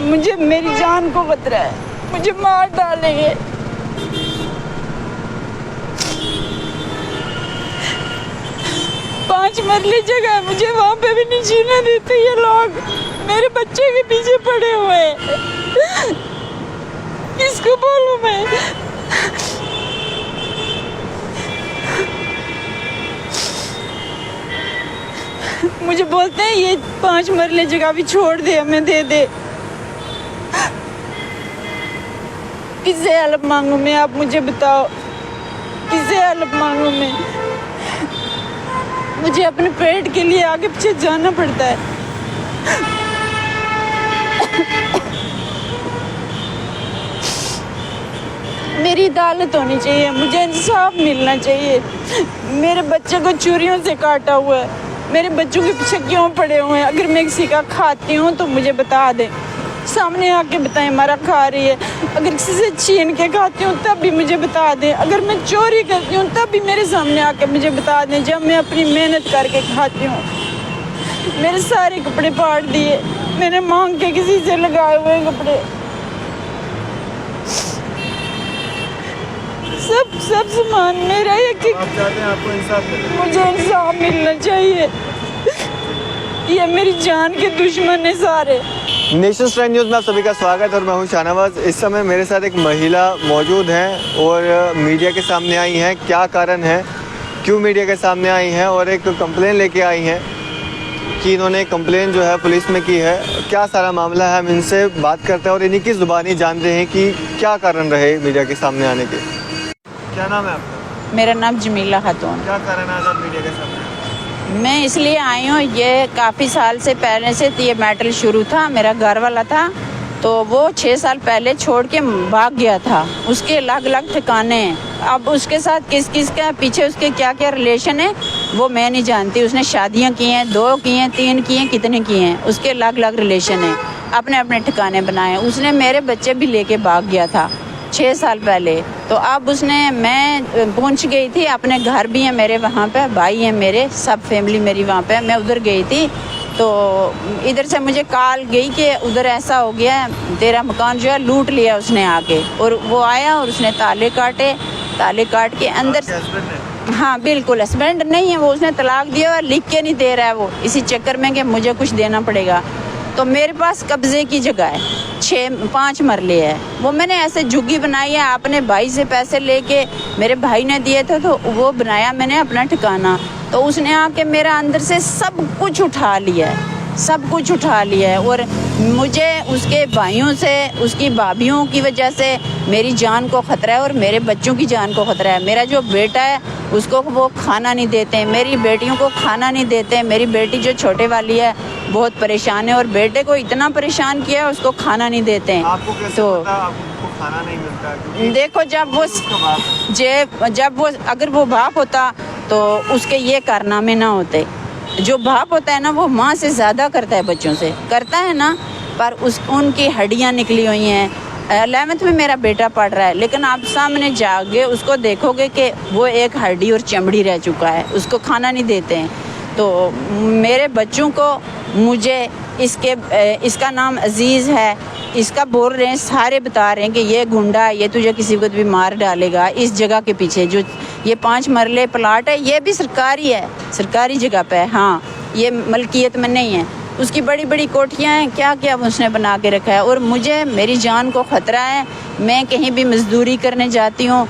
مجھے میری جان کو خطرہ ہے، مجھے مار ڈالیں گے۔ پانچ مرلے جگہ ہے، مجھے وہاں پہ بھی نہیں جینے دیتے یہ لوگ، میرے بچے کے پیچھے پڑے ہوئے ہیں۔ کس کو بولوں میں؟ مجھے بولتے ہیں یہ 5 مرلے جگہ بھی چھوڑ دے، ہمیں دے دے۔ کس سے ہیلپ مانگوں میں؟ آپ مجھے بتاؤ کس سے ہیلپ مانگوں میں؟ مجھے اپنے پیٹ کے لیے آگے پیچھے جانا پڑتا ہے۔ میری عدالت ہونی چاہیے، مجھے انصاف ملنا چاہیے۔ میرے بچے کو چوریوں سے کاٹا ہوا ہے، میرے بچوں کے پیچھے کیوں پڑے ہوئے ہیں؟ اگر میں کسی کا کھاتی ہوں تو مجھے بتا دیں، سامنے آ کے بتائیں ہمارا کھا رہی ہے۔ اگر کسی سے چھین کے کھاتی ہوں تب بھی مجھے بتا دیں۔ اگر میں چوری کرتی ہوں تب بھی میرے سامنے آ کے مجھے بتا دیں، جب میں اپنی محنت کر کے کھاتی ہوں۔ میرے سارے کپڑے پاڑ دیے، میں نے مانگ کے کسی سے لگائے ہوئے کپڑے، سب سامان میرا ہے کہ آپ چاہتے ہیں آپ کو انصاف ملے؟ مجھے انصاف ملنا چاہیے۔ یہ میری جان کے دشمن ہیں سارے۔ نیشن اسٹرائن نیوز میں آپ سبھی کا سواگت، اور میں ہوں شاہنواز۔ اس سمے میرے ساتھ ایک مہیلا موجود ہیں اور میڈیا کے سامنے آئی ہیں۔ کیا کارن ہے، کیوں میڈیا کے سامنے آئی ہیں اور ایک کمپلین لے کے آئی ہیں کہ انہوں نے کمپلین جو ہے پولیس میں کی ہے، کیا سارا معاملہ ہے، ہم ان سے بات کرتے ہیں اور انہی کی زبانی جانتے ہیں کہ کیا کارن رہے میڈیا کے سامنے آنے کے۔ کیا نام ہے آپ کا؟ میرا نام جمیلہ خاتون۔ کیا کارن ہے آج آپ میڈیا کے سامنے آئے؟ میں اس لیے آئی ہوں، یہ کافی سال سے پہلے سے یہ میٹر شروع تھا۔ میرا گھر والا تھا تو وہ 6 سال پہلے چھوڑ کے بھاگ گیا تھا، اس کے الگ الگ ٹھکانے ہیں۔ اب اس کے ساتھ کس کس کا پیچھے اس کے کیا کیا ریلیشن ہے وہ میں نہیں جانتی۔ اس نے شادیاں کی ہیں، 2 کی ہیں، 3 کی ہیں، کتنے کی ہیں، اس کے الگ الگ ریلیشن ہیں، اپنے اپنے ٹھکانے بنائے۔ اس نے میرے بچے بھی لے کے بھاگ گیا تھا 6 سال پہلے۔ تو اب اس نے، میں پہنچ گئی تھی، اپنے گھر بھی ہیں میرے وہاں پہ، بھائی ہیں میرے، سب فیملی میری وہاں پہ، میں ادھر گئی تھی تو ادھر سے مجھے کال گئی کہ ادھر ایسا ہو گیا ہے، تیرا مکان جو ہے لوٹ لیا اس نے آ کے۔ اور وہ آیا اور اس نے تالے کاٹے، تالے کاٹ کے اندر، ہاں بالکل ہسبینڈ نہیں ہے وہ، اس نے طلاق دیا اور لکھ کے نہیں دے رہا ہے وہ، اسی چکر میں کہ مجھے کچھ دینا پڑے گا۔ تو میرے پاس قبضے کی جگہ ہے، 5 مرلے ہے، وہ میں نے ایسے جھگی بنائی ہے، اپنے بھائی سے پیسے لے کے، میرے بھائی نے دیے تھے تو وہ بنایا میں نے اپنا ٹھکانہ۔ تو اس نے آ کے میرا اندر سے سب کچھ اٹھا لیا ہے، سب کچھ اٹھا لیا ہے، اور مجھے اس کے بھائیوں سے، اس کی بھابھیوں کی وجہ سے میری جان کو خطرہ ہے اور میرے بچوں کی جان کو خطرہ ہے۔ میرا جو بیٹا ہے اس کو وہ کھانا نہیں دیتے ہیں، میری بیٹیوں کو کھانا نہیں دیتے ہیں۔ میری بیٹی جو چھوٹے والی ہے بہت پریشان ہے، اور بیٹے کو اتنا پریشان کیا ہے، اس کو کھانا نہیں دیتے ہیں۔ آپ کو کیسے پتا آپ کو کھانا نہیں ملتا؟ دیکھو جب وہ اگر وہ باپ ہوتا تو اس کے یہ کارنامے نہ ہوتے۔ جو باپ ہوتا ہے نا وہ ماں سے زیادہ کرتا ہے، بچوں سے کرتا ہے نا، پر ان کی ہڈیاں نکلی ہوئی ہیں۔ 11th میں میرا بیٹا پڑھ رہا ہے، لیکن آپ سامنے جا کے اس کو دیکھو گے کہ وہ ایک ہڈی اور چمڑی رہ چکا ہے، اس کو کھانا نہیں دیتے ہیں۔ تو میرے بچوں کو، مجھے اس کا نام عزیز ہے، اس کا بول رہے ہیں، سارے بتا رہے ہیں کہ یہ گنڈا ہے، یہ تجھے کسی کو بھی مار ڈالے گا۔ اس جگہ کے پیچھے جو یہ 5 مرلے پلاٹ ہے، یہ بھی سرکاری ہے، سرکاری جگہ پہ، ہاں یہ ملکیت میں نہیں ہے۔ اس کی بڑی بڑی کوٹھیاں ہیں، کیا کیا اس نے بنا کے رکھا ہے، اور مجھے میری جان کو خطرہ ہے۔ میں کہیں بھی مزدوری کرنے جاتی ہوں،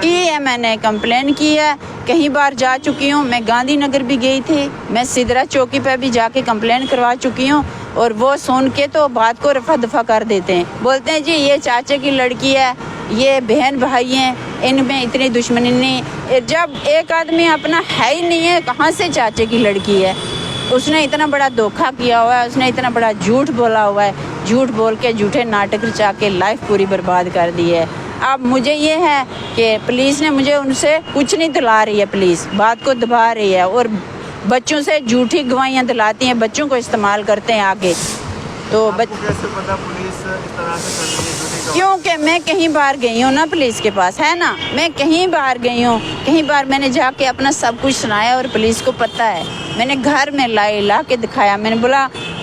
کی ہے، میں نے کمپلین کی ہے، کئی بار جا چکی ہوں، میں گاندھی نگر بھی گئی تھی، میں سدرا چوکی پہ بھی جا کے کمپلین کروا چکی ہوں، اور وہ سن کے تو بات کو رفع دفع کر دیتے ہیں، بولتے ہیں جی یہ چاچے کی لڑکی ہے، یہ بہن بھائی ہیں، ان میں اتنی دشمنی نہیں۔ جب ایک آدمی اپنا ہے ہی نہیں ہے، کہاں سے چاچے کی لڑکی ہے؟ اس نے اتنا بڑا دھوکہ کیا ہوا ہے، اس نے اتنا بڑا جھوٹ بولا ہوا ہے، جھوٹ بول کے جھوٹے ناٹک رچا کے لائف پوری برباد کر دی ہے۔ اب مجھے یہ ہے کہ پولیس نے مجھے ان سے کچھ نہیں دلا رہی ہے، پولیس بات کو دبا رہی ہے، اور بچوں سے جھوٹی گواہیاں دلاتی ہیں، بچوں کو استعمال کرتے ہیں آگے۔ تو کیسے پتا پولیس اس طرح سے کرتی ہے؟ کیونکہ میں کہیں بار گئی ہوں نا، پولیس کے پاس ہے نا، میں کہیں بار گئی ہوں، کہیں بار میں نے جا کے اپنا سب کچھ سنایا، اور پولیس کو پتہ ہے۔ میں نے گھر میں لا کے دکھایا، میں نے بولا